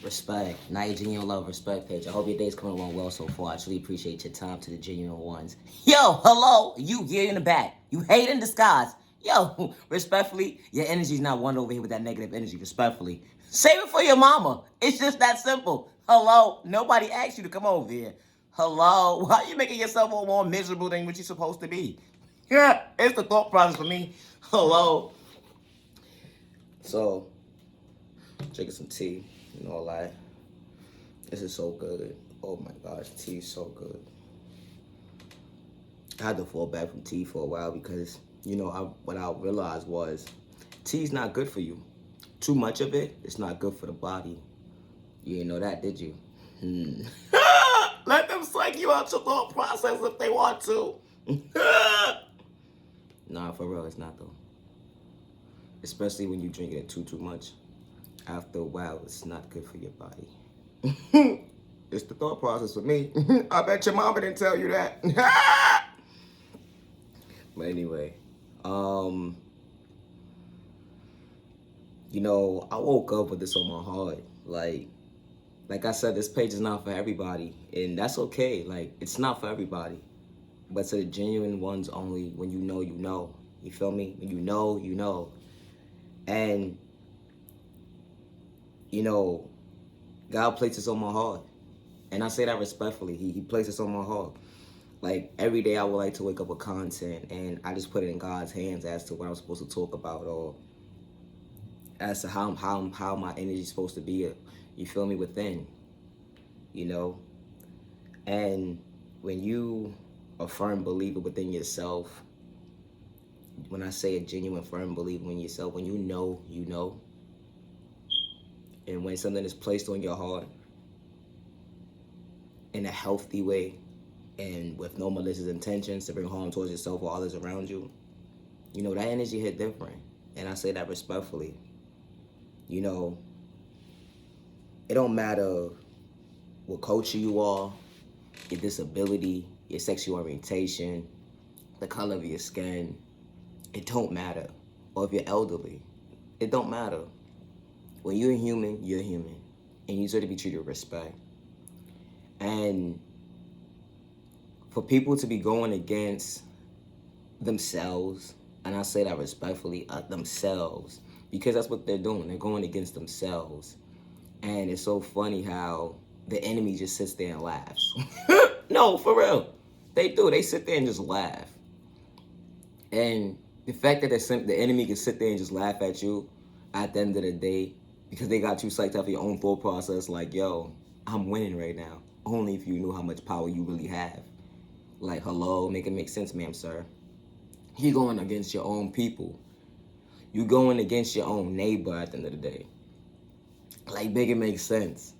Respect. Now your genuine love, respect page. I hope your day's coming along well so far. I truly appreciate your time to the genuine ones. Yo, hello, you here in the back. You hate in disguise. Yo, respectfully, your energy's not one over here with that negative energy. Respectfully, save it for your mama. It's just that simple. Hello, nobody asked you to come over here. Hello, why are you making yourself all more miserable than what you're supposed to be? Yeah, it's the thought process for me. Hello. So, drinking some tea, all that. This is so good. Oh my gosh, tea is so good. I had to fall back from tea for a while because, what I realized was tea's not good for you. Too much of it, it's not good for the body. You didn't know that, did you? Let them psych you out your thought process if they want to. Nah, for real, it's not though. Especially when you drink it too much. After a while, it's not good for your body. It's the thought process for me. I bet your mama didn't tell you that. But anyway, I woke up with this on my heart. Like I said, this page is not for everybody, and that's okay. Like, it's not for everybody, but to the genuine ones only. When you know, you know. You feel me? When you know, you know. And God placed this on my heart. And I say that respectfully. He placed this on my heart. Like, every day I would like to wake up with content, and I just put it in God's hands as to what I'm supposed to talk about, or as to how my energy is supposed to be, you feel me, within, And when you a firm believer within yourself, when I say a genuine firm believer in yourself, when you know, and when something is placed on your heart in a healthy way and with no malicious intentions to bring harm towards yourself or others around you, that energy hit different. And I say that respectfully. It don't matter what culture you are, your disability, your sexual orientation, the color of your skin. It don't matter. Or if you're elderly, it don't matter. When you're human, you're human. And you deserve to be treated with respect. And for people to be going against themselves, and I say that respectfully, themselves, because that's what they're doing. They're going against themselves. And it's so funny how the enemy just sits there and laughs. No, for real. They do. They sit there and just laugh. And the fact that the enemy can sit there and just laugh at you at the end of the day, because they got you psyched up for your own thought process, like, yo, I'm winning right now. Only if you knew how much power you really have. Like, hello, make it make sense, ma'am, sir. You're going against your own people. You're going against your own neighbor at the end of the day. Like, make it make sense.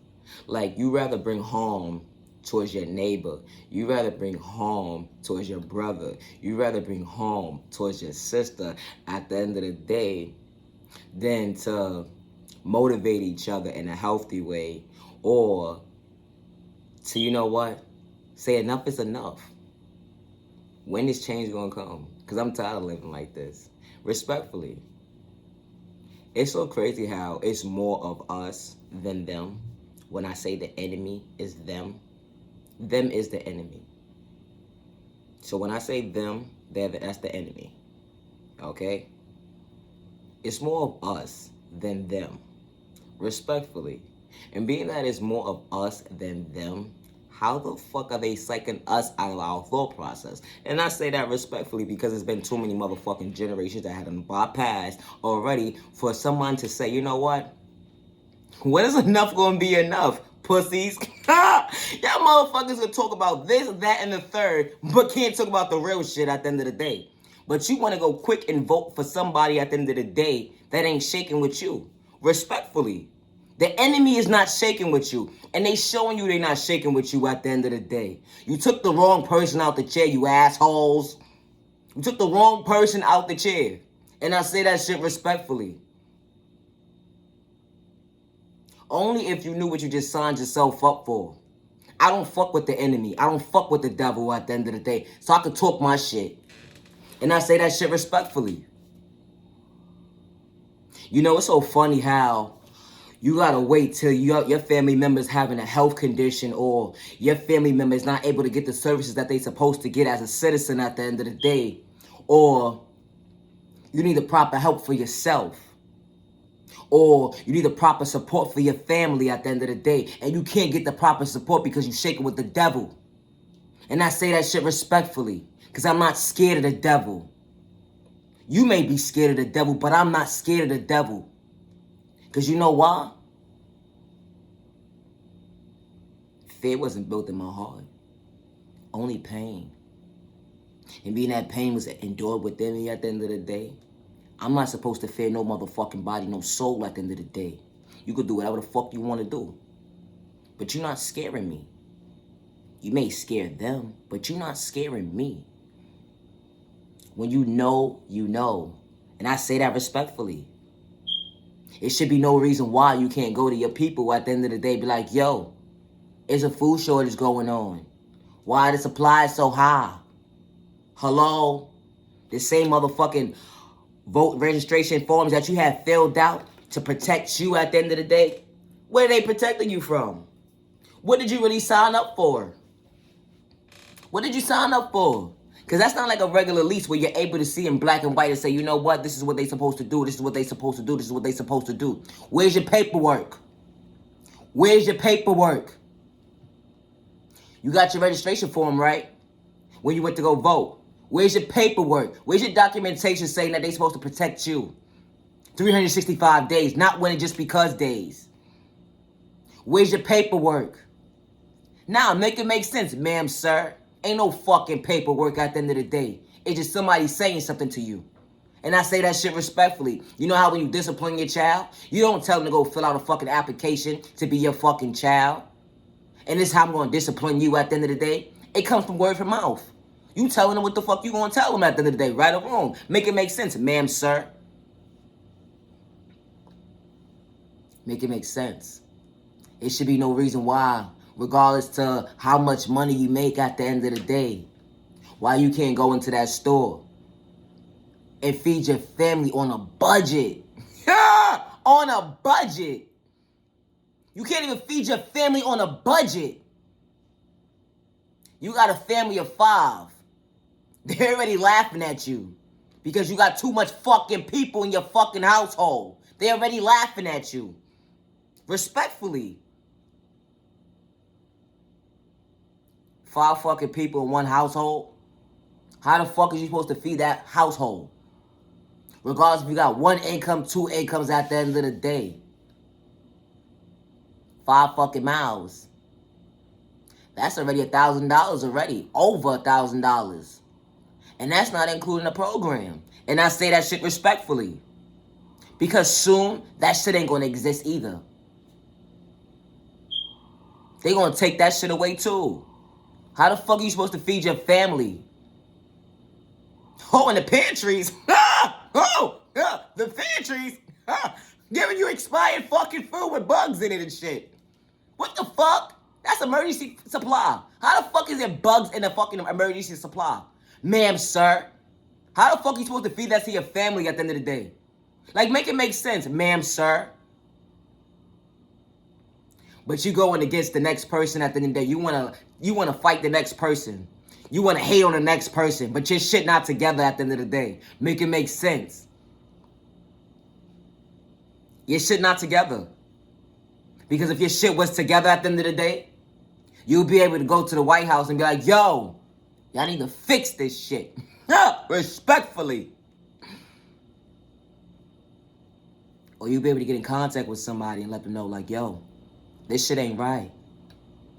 Like, you rather bring harm towards your neighbor. You rather bring harm towards your brother. You rather bring harm towards your sister at the end of the day than to motivate each other in a healthy way, or to, say enough is enough. When is change gonna come? Because I'm tired of living like this. Respectfully. It's so crazy how it's more of us than them. When I say the enemy is them is the enemy. So when I say them, that's the enemy. Okay? It's more of us than them. Respectfully. And being that it's more of us than them, how the fuck are they psyching us out of our thought process? And I say that respectfully because it's been too many motherfucking generations that had them bypassed already for someone to say, you know what? When is enough gonna be enough, pussies? Y'all motherfuckers gonna talk about this, that, and the third, but can't talk about the real shit at the end of the day. But you wanna go quick and vote for somebody at the end of the day that ain't shaking with you. Respectfully. The enemy is not shaking with you. And they showing you they not shaking with you at the end of the day. You took the wrong person out the chair, you assholes. You took the wrong person out the chair. And I say that shit respectfully. Only if you knew what you just signed yourself up for. I don't fuck with the enemy. I don't fuck with the devil at the end of the day. So I can talk my shit. And I say that shit respectfully. It's so funny how You gotta wait till your family member's having a health condition, or your family member is not able to get the services that they're supposed to get as a citizen at the end of the day. Or you need the proper help for yourself. Or you need the proper support for your family at the end of the day. And you can't get the proper support because you shaking with the devil. And I say that shit respectfully, because I'm not scared of the devil. You may be scared of the devil, but I'm not scared of the devil. Because you know why? Fear wasn't built in my heart. Only pain. And being that pain was endured within me at the end of the day. I'm not supposed to fear no motherfucking body, no soul at the end of the day. You could do whatever the fuck you want to do. But you're not scaring me. You may scare them, but you're not scaring me. When you know, you know. And I say that respectfully. It should be no reason why you can't go to your people at the end of the day and be like, yo, there's a food shortage going on. Why the supply is so high? Hello? The same motherfucking vote registration forms that you have filled out to protect you at the end of the day. What are they protecting you from? What did you really sign up for? What did you sign up for? Because that's not like a regular lease where you're able to see in black and white and say, you know what, this is what they're supposed to do, this is what they're supposed to do, this is what they're supposed to do. Where's your paperwork? Where's your paperwork? You got your registration form, right? When you went to go vote. Where's your paperwork? Where's your documentation saying that they're supposed to protect you? 365 days, not when it just because days. Where's your paperwork? Now, make it make sense, ma'am, sir. Ain't no fucking paperwork at the end of the day. It's just somebody saying something to you. And I say that shit respectfully. You know how when you discipline your child, you don't tell them to go fill out a fucking application to be your fucking child. And this is how I'm going to discipline you at the end of the day. It comes from word from mouth. You telling them what the fuck you going to tell them at the end of the day, right or wrong. Make it make sense, ma'am, sir. Make it make sense. It should be no reason why, regardless to how much money you make at the end of the day, why you can't go into that store and feed your family on a budget. On a budget. You can't even feed your family on a budget. You got a family of 5. They're already laughing at you because you got too much fucking people in your fucking household. They're already laughing at you. Respectfully. 5 fucking people in one household? How the fuck is you supposed to feed that household? Regardless if you got 1 income, 2 incomes at the end of the day. 5 fucking mouths. That's already $1,000 already. Over $1,000. And that's not including the program. And I say that shit respectfully. Because soon, that shit ain't gonna exist either. They gonna take that shit away too. How the fuck are you supposed to feed your family? Oh, in the pantries. The pantries. Giving you expired fucking food with bugs in it and shit. What the fuck? That's emergency supply. How the fuck is there bugs in the fucking emergency supply? Ma'am, sir. How the fuck are you supposed to feed that to your family at the end of the day? Like, make it make sense, ma'am, sir. But you going against the next person at the end of the day. You wanna fight the next person. You wanna hate on the next person, but your shit not together at the end of the day. Make it make sense. Your shit not together. Because if your shit was together at the end of the day, you'll be able to go to the White House and be like, yo, y'all need to fix this shit. Respectfully. Or you'll be able to get in contact with somebody and let them know, like, yo, this shit ain't right.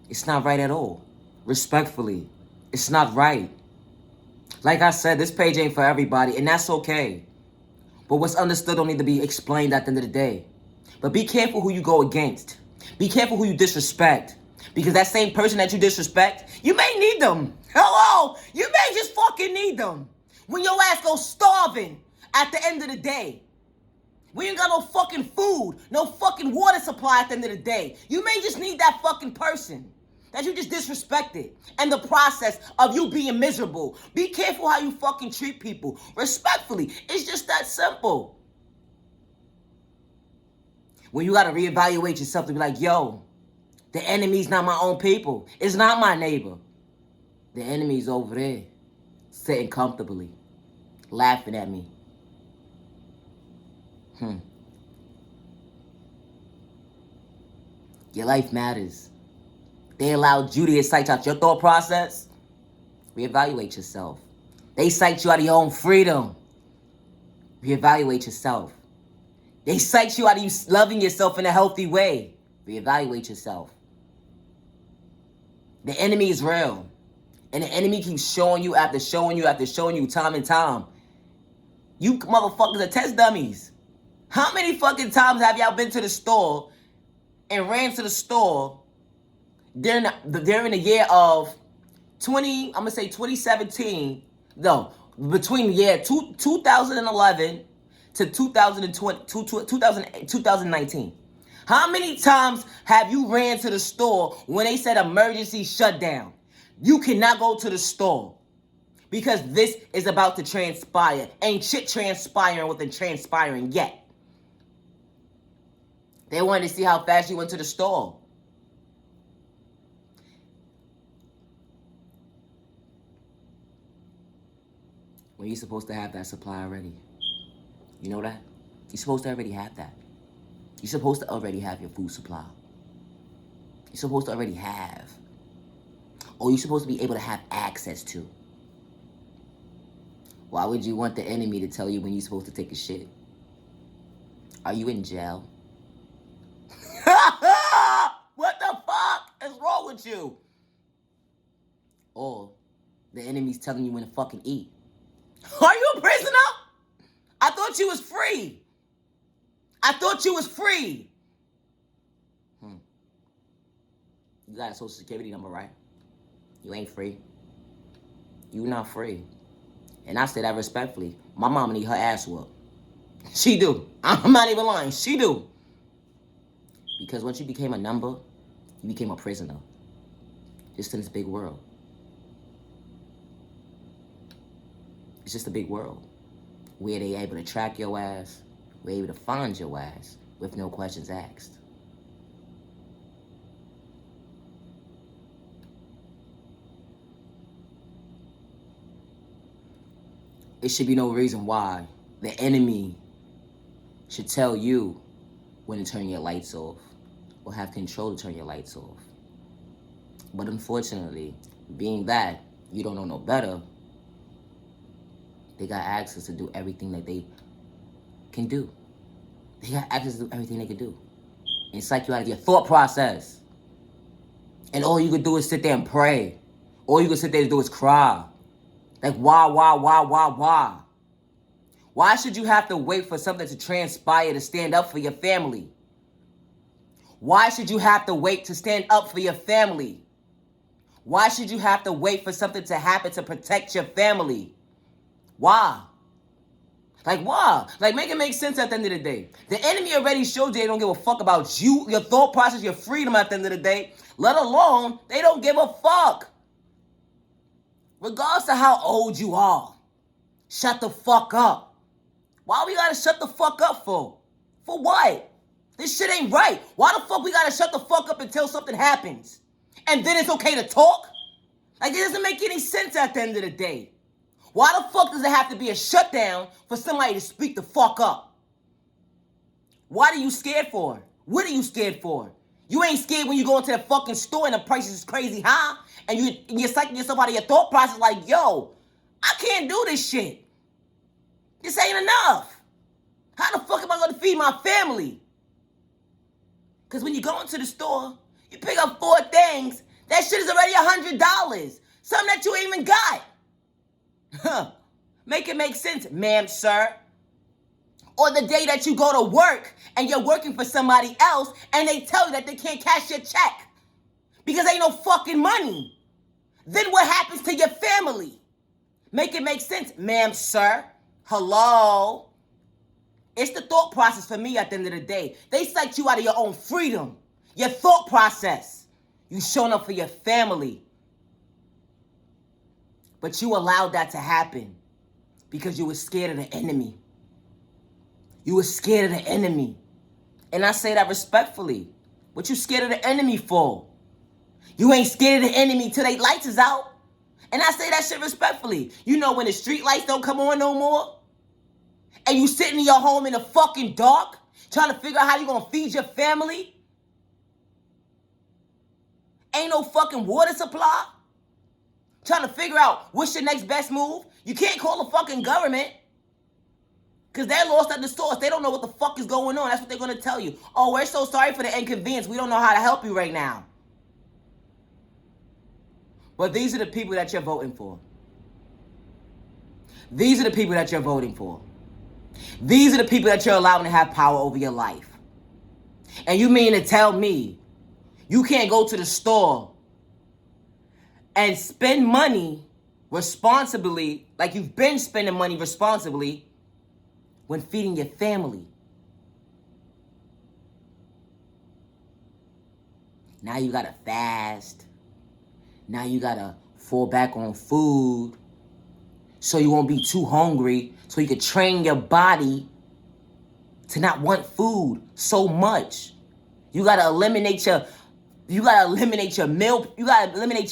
It's not right at all. Respectfully. It's not right. Like I said, this page ain't for everybody, and that's okay. But what's understood don't need to be explained at the end of the day. But be careful who you go against. Be careful who you disrespect. Because that same person that you disrespect, you may need them. Hello? You may just fucking need them. When your ass goes starving at the end of the day. We ain't got no fucking food, no fucking water supply at the end of the day. You may just need that fucking person that you just disrespected. And the process of you being miserable. Be careful how you fucking treat people. Respectfully. It's just that simple. When you got to reevaluate yourself to be like, yo, the enemy's not my own people. It's not my neighbor. The enemy's over there, sitting comfortably, laughing at me. Your life matters. They allowed you to psych out your thought process. Reevaluate yourself. They psyched you out of your own freedom. Reevaluate yourself. They psyched you out of you loving yourself in a healthy way. Reevaluate yourself. The enemy is real. And the enemy keeps showing you after showing you after showing you time and time. You motherfuckers are test dummies. How many fucking times have y'all been to the store and ran to the store during the year of 2017, no, between the year 2011 to 2019. How many times have you ran to the store when they said emergency shutdown? You cannot go to the store because this is about to transpire. Ain't shit transpiring within transpiring yet. They wanted to see how fast you went to the store. When you're supposed to have that supply already. You know that? You're supposed to already have that. You're supposed to already have your food supply. You're supposed to already have. Or you're supposed to be able to have access to. Why would you want the enemy to tell you when you're supposed to take a shit? Are you in jail? What the fuck is wrong with you? Or the enemy's telling you when to fucking eat. Are you a prisoner? I thought you was free. I thought you was free. You got a social security number, right? You ain't free. You not free. And I say that respectfully. My mama need her ass whooped. She do. I'm not even lying. She do. Because once you became a number, you became a prisoner. Just in this big world. It's just a big world. Where they able to track your ass. We're able to find your ass with no questions asked. It should be no reason why the enemy should tell you when to turn your lights off or have control to turn your lights off. But unfortunately, being that you don't know no better, they got access to do everything that they can do. They got access to do everything they can do. And psych you out of your thought process. And all you could do is sit there and pray. All you could sit there and do is cry. Like, why? Why should you have to wait for something to transpire to stand up for your family? Why should you have to wait to stand up for your family? Why should you have to wait for something to happen to protect your family? Why? Like, why? Like, make it make sense at the end of the day. The enemy already showed you they don't give a fuck about you, your thought process, your freedom at the end of the day. Let alone, they don't give a fuck. Regardless of how old you are, shut the fuck up. Why we gotta shut the fuck up for? For what? This shit ain't right. Why the fuck we gotta shut the fuck up until something happens? And then it's okay to talk? Like, it doesn't make any sense at the end of the day. Why the fuck does it have to be a shutdown for somebody to speak the fuck up? What are you scared for? What are you scared for? You ain't scared when you go into the fucking store and the prices is crazy high and you're psyching yourself out of your thought process like, yo, I can't do this shit. This ain't enough. How the fuck am I going to feed my family? Because when you go into the store, you pick up 4 things, that shit is already $100. Something that you ain't even got. Make it make sense, ma'am, sir. Or the day that you go to work and you're working for somebody else and they tell you that they can't cash your check because ain't no fucking money. Then what happens to your family? Make it make sense, ma'am, sir. Hello? It's the thought process for me at the end of the day. They psyched you out of your own freedom, your thought process. You showing up for your family. But you allowed that to happen because you were scared of the enemy. You were scared of the enemy. And I say that respectfully. What you scared of the enemy for? You ain't scared of the enemy till they lights is out. And I say that shit respectfully. You know when the street lights don't come on no more? And you sitting in your home in the fucking dark, trying to figure out how you gonna feed your family? Ain't no fucking water supply? Trying to figure out what's your next best move? You can't call the fucking government. Because they're lost at the source. They don't know what the fuck is going on. That's what they're going to tell you. Oh, we're so sorry for the inconvenience. We don't know how to help you right now. But these are the people that you're voting for. These are the people that you're voting for. These are the people that you're allowing to have power over your life. And you mean to tell me you can't go to the store and spend money responsibly, like you've been spending money responsibly, when feeding your family? Now you gotta fast. Now you gotta fall back on food so you won't be too hungry, so you can train your body to not want food so much. You gotta eliminate your meal. You gotta eliminate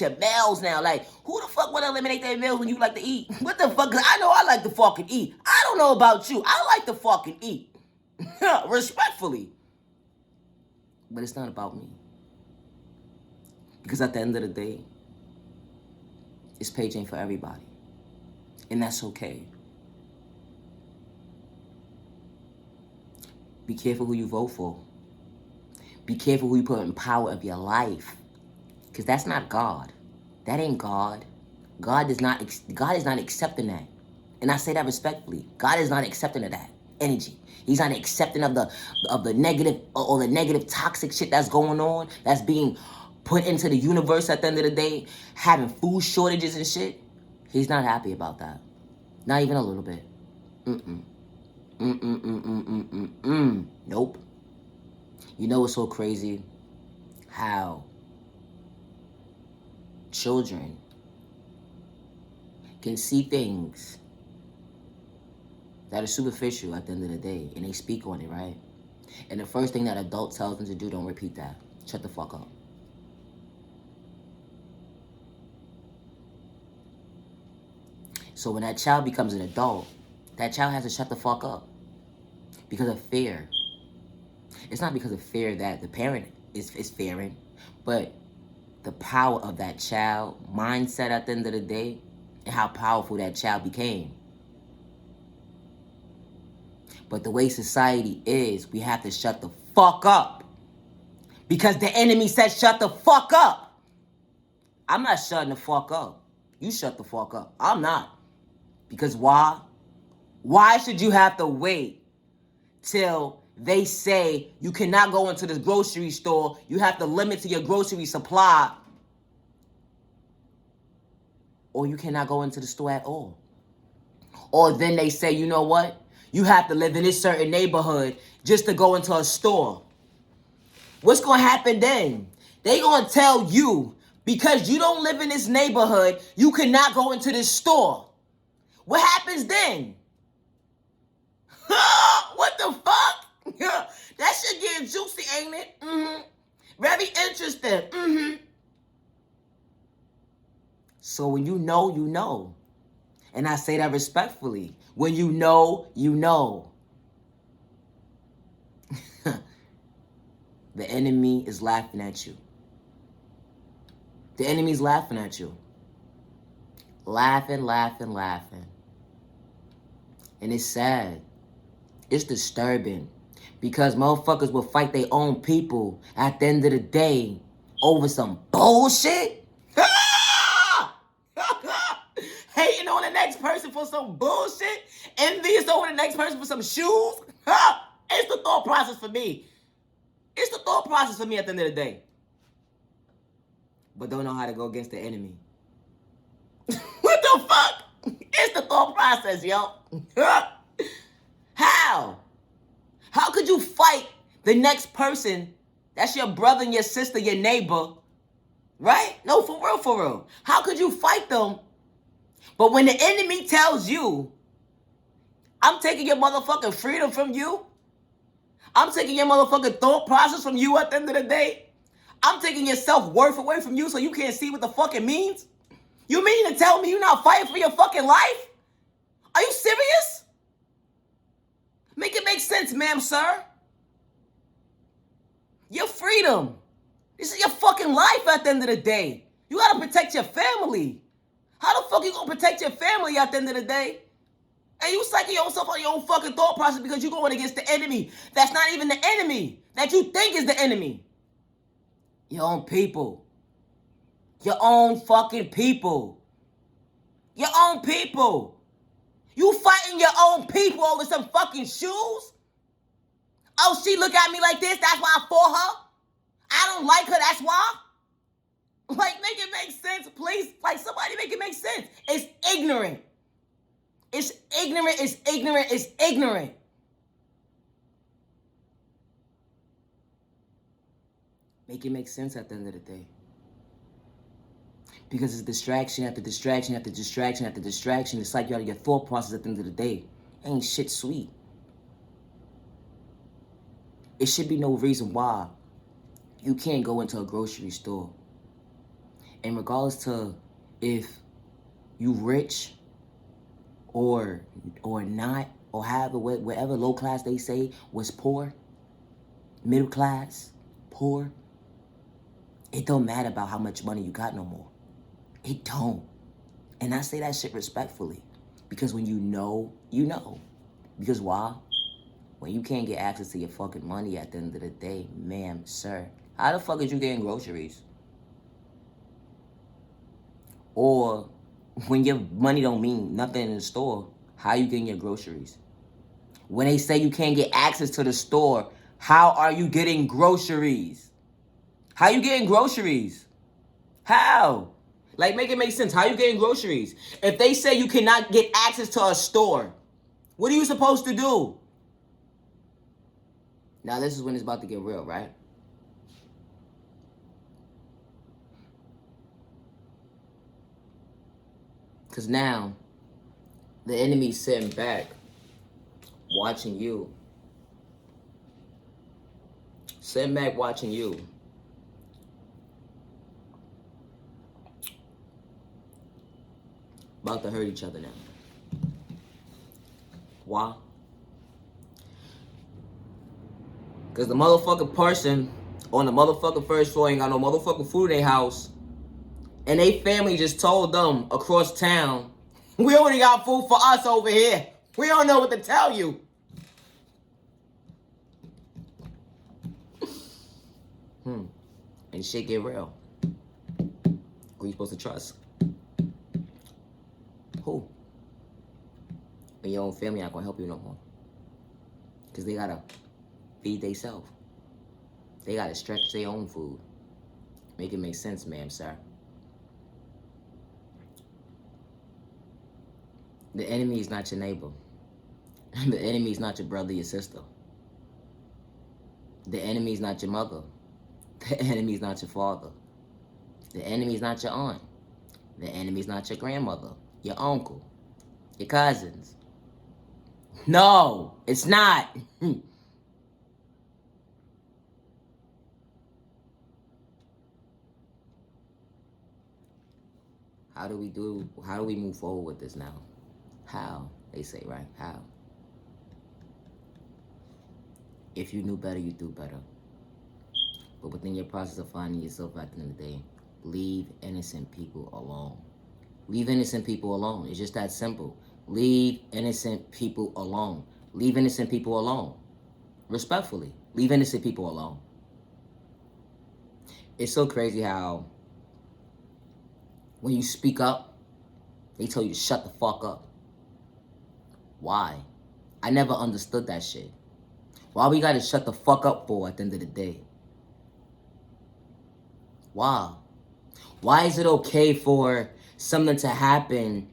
your meals now. Like, who the fuck wanna eliminate their meals when you like to eat? What the fuck? 'Cause I know I like to fucking eat. I don't know about you. I like to fucking eat. Respectfully. But it's not about me. Because at the end of the day, this page ain't for everybody. And that's okay. Be careful who you vote for. Be careful who you put in power of your life. Because that's not God. That ain't God. God is not accepting that. And I say that respectfully. God is not accepting of that energy. He's not accepting of the negative or the negative toxic shit that's going on, that's being put into the universe at the end of the day, having food shortages and shit. He's not happy about that. Not even a little bit. Nope. You know what's so crazy? How children can see things that are superficial at the end of the day, and they speak on it, right? And the first thing that adult tells them to do, don't repeat that. Shut the fuck up. So when that child becomes an adult, that child has to shut the fuck up because of fear. It's not because of fear that the parent is fearing, but the power of that child mindset at the end of the day and how powerful that child became. But the way society is, we have to shut the fuck up. Because the enemy said shut the fuck up. I'm not shutting the fuck up. You shut the fuck up. I'm not. Because why? Why should you have to wait till they say you cannot go into the grocery store, you have to limit to your grocery supply, or you cannot go into the store at all? Or then they say, you know what? You have to live in this certain neighborhood just to go into a store. What's going to happen then? They going to tell you, because you don't live in this neighborhood, you cannot go into this store. What happens then? What the fuck? That shit getting juicy, ain't it? Mm-hmm. Very interesting. Mm-hmm. So when you know, you know. And I say that respectfully. When you know, you know. The enemy is laughing at you. The enemy's laughing at you. Laughing, laughing, laughing. And it's sad. It's disturbing. Because motherfuckers will fight their own people at the end of the day over some bullshit. Hating on the next person for some bullshit. Envious over the next person for some shoes. It's the thought process for me. It's the thought process for me at the end of the day. But don't know how to go against the enemy. What the fuck? It's the thought process, yo. How? How could you fight the next person that's your brother and your sister, your neighbor? Right? No, for real, for real. How could you fight them? But when the enemy tells you, I'm taking your motherfucking freedom from you, I'm taking your motherfucking thought process from you at the end of the day. I'm taking your self-worth away from you so you can't see what the fuck it means. You mean to tell me you're not fighting for your fucking life? Are you serious? Make it make sense, ma'am, sir. Your freedom. This is your fucking life at the end of the day. You gotta protect your family. How the fuck you gonna protect your family at the end of the day? And you psyching yourself on your own fucking thought process because you're going against the enemy. That's not even the enemy. That you think is the enemy. Your own people. Your own fucking people. Your own people. You fighting your own people over some fucking shoes? Oh, she look at me like this, that's why I for her? I don't like her, that's why? Like, make it make sense, please. Like, somebody make it make sense. It's ignorant. It's ignorant, it's ignorant, it's ignorant. Make it make sense at the end of the day. Because it's distraction after distraction after distraction after distraction. It's like you're out of your thought process at the end of the day. Ain't shit sweet. It should be no reason why you can't go into a grocery store. And regardless to if you rich or not, or however, whatever low class they say was poor, middle class, poor, it don't matter about how much money you got no more. It don't. And I say that shit respectfully. Because when you know, you know. Because why? When you can't get access to your fucking money at the end of the day, ma'am, sir, how the fuck is you getting groceries? Or when your money don't mean nothing in the store, how you getting your groceries? When they say you can't get access to the store, how are you getting groceries? How you getting groceries? How? Like, make it make sense. How you getting groceries? If they say you cannot get access to a store, what are you supposed to do? Now, this is when it's about to get real, right? Because now, the enemy's sitting back, watching you. Sitting back, watching you. About to hurt each other now. Why? Because the motherfucking person on the motherfucking first floor ain't got no motherfucking food in their house. And they family just told them across town, we only got food for us over here. We don't know what to tell you. And shit get real. Who you supposed to trust? Who? When your own family not gonna help you no more. Because they gotta feed themselves. They gotta stretch their own food. Make it make sense, ma'am, sir. The enemy is not your neighbor. The enemy is not your brother, your sister. The enemy is not your mother. The enemy is not your father. The enemy is not your aunt. The enemy is not your grandmother, your uncle, your cousins. No, it's not. How do we move forward with this now? How? They say, right? How? If you knew better, you do better. But within your process of finding yourself at the end of the day, leave innocent people alone. Leave innocent people alone. It's just that simple. Leave innocent people alone. Leave innocent people alone. Respectfully, leave innocent people alone. It's so crazy how when you speak up, they tell you to shut the fuck up. Why? I never understood that shit. Why we gotta shut the fuck up for at the end of the day? Why? Why is it okay for something to happen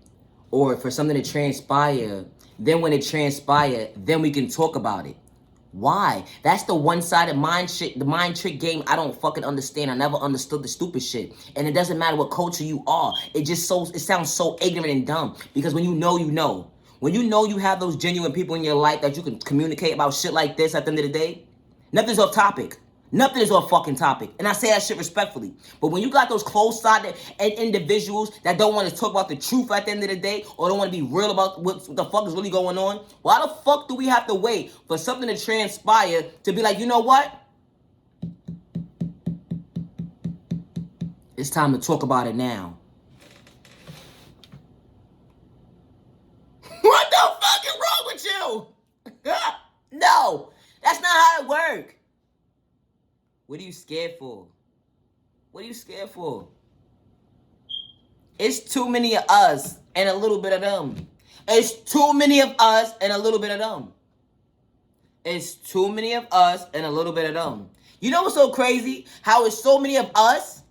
or for something to transpire, then when it transpires, then we can talk about it? Why? That's the one-sided mind shit, the mind trick game I don't fucking understand. I never understood the stupid shit. And it doesn't matter what culture you are. It sounds so ignorant and dumb. Because when you know, you know. When you know you have those genuine people in your life that you can communicate about shit like this at the end of the day, nothing's off topic. Nothing is off fucking topic. And I say that shit respectfully. But when you got those close-sided individuals that don't want to talk about the truth at the end of the day, or don't want to be real about what the fuck is really going on, why the fuck do we have to wait for something to transpire to be like, you know what? It's time to talk about it now. What the fuck is wrong with you? No, that's not how it works. What are you scared for? What are you scared for? It's too many of us and a little bit of them. It's too many of us and a little bit of them. It's too many of us and a little bit of them. You know what's so crazy? How it's so many of us?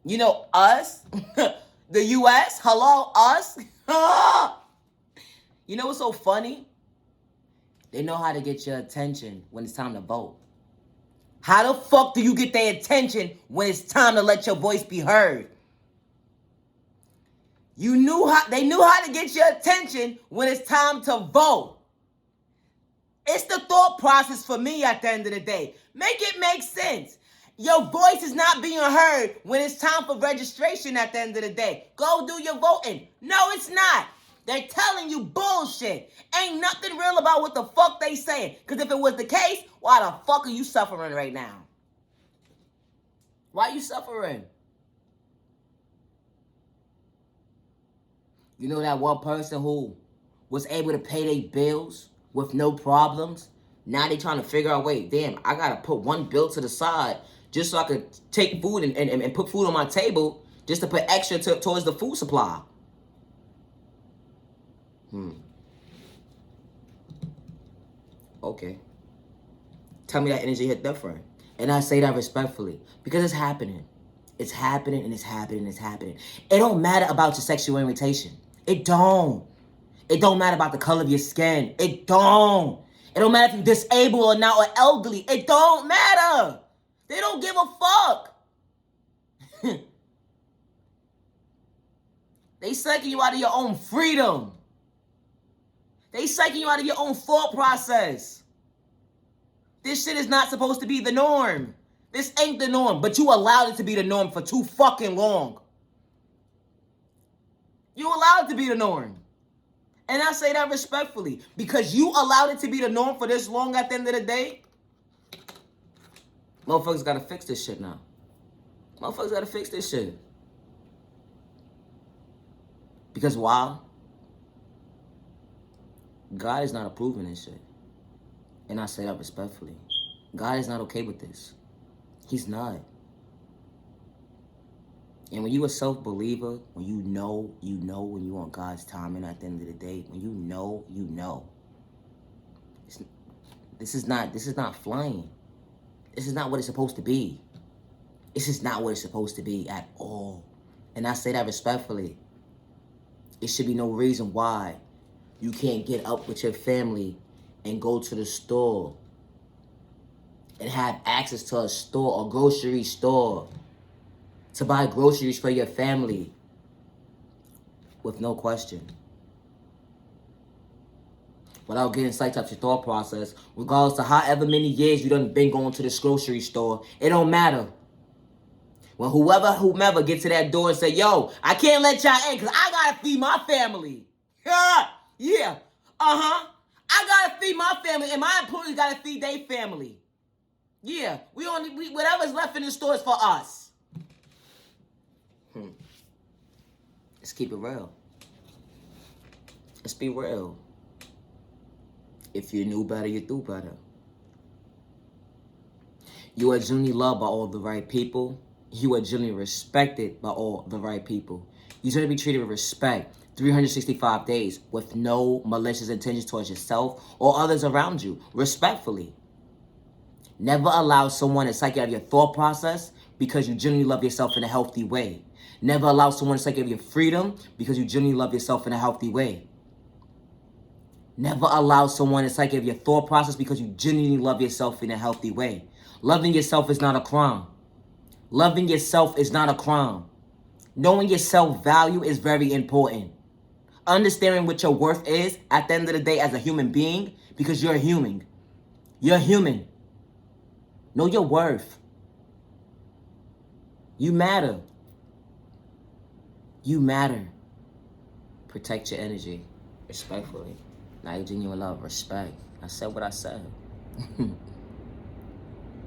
You know, us? The U.S.? Hello, us? You know what's so funny? They know how to get your attention when it's time to vote. How the fuck do you get their attention when it's time to let your voice be heard? They knew how to get your attention when it's time to vote. It's the thought process for me at the end of the day. Make it make sense. Your voice is not being heard when it's time for registration at the end of the day. Go do your voting. No, it's not. They're telling you bullshit. Ain't nothing real about what the fuck they saying. Because if it was the case, why the fuck are you suffering right now? Why are you suffering? You know that one person who was able to pay their bills with no problems? Now they trying to figure out, wait, damn, I got to put one bill to the side just so I could take food and put food on my table just to put extra towards the food supply. Okay. Tell me that energy hit different. And I say that respectfully because it's happening. It's happening and it's happening and it's happening. It don't matter about your sexual orientation. It don't. It don't matter about the color of your skin. It don't. It don't matter if you're disabled or not or elderly. It don't matter. They don't give a fuck. They psyching you out of your own freedom. They psyching you out of your own thought process. This shit is not supposed to be the norm. This ain't the norm, but you allowed it to be the norm for too fucking long. You allowed it to be the norm. And I say that respectfully. Because you allowed it to be the norm for this long at the end of the day, motherfuckers gotta fix this shit now. Motherfuckers gotta fix this shit. Because why? God is not approving this shit. And I say that respectfully. God is not okay with this. He's not. And when you a self-believer, when you know when you on God's timing at the end of the day, when you know. This is not flying. This is not what it's supposed to be. This is not what it's supposed to be at all. And I say that respectfully. It should be no reason why you can't get up with your family and go to the store and have access to a store, a grocery store, to buy groceries for your family with no question. Without getting psyched up your thought process, regardless of however many years you done been going to this grocery store, it don't matter. When whomever gets to that door and say, yo, I can't let y'all in because I gotta feed my family. Yeah. I gotta feed my family and my employees gotta feed their family. Yeah, we whatever's left in the store is for us. Let's keep it real. Let's be real. If you knew better, you do better. You are genuinely loved by all the right people. You are genuinely respected by all the right people. You deserve to be treated with respect 365 days with no malicious intentions towards yourself or others around you, respectfully. Never allow someone to psych you out of your thought process because you genuinely love yourself in a healthy way. Never allow someone to psych you out of your freedom because you genuinely love yourself in a healthy way. Never allow someone to psych you out of your thought process because you genuinely love yourself in a healthy way. Loving yourself is not a crime. Loving yourself is not a crime. Knowing your self-value is very important. Understanding what your worth is at the end of the day as a human being, because you're human. You're human. Know your worth. You matter. You matter. Protect your energy. Respectfully. Not genuine love. Respect. I said what I said.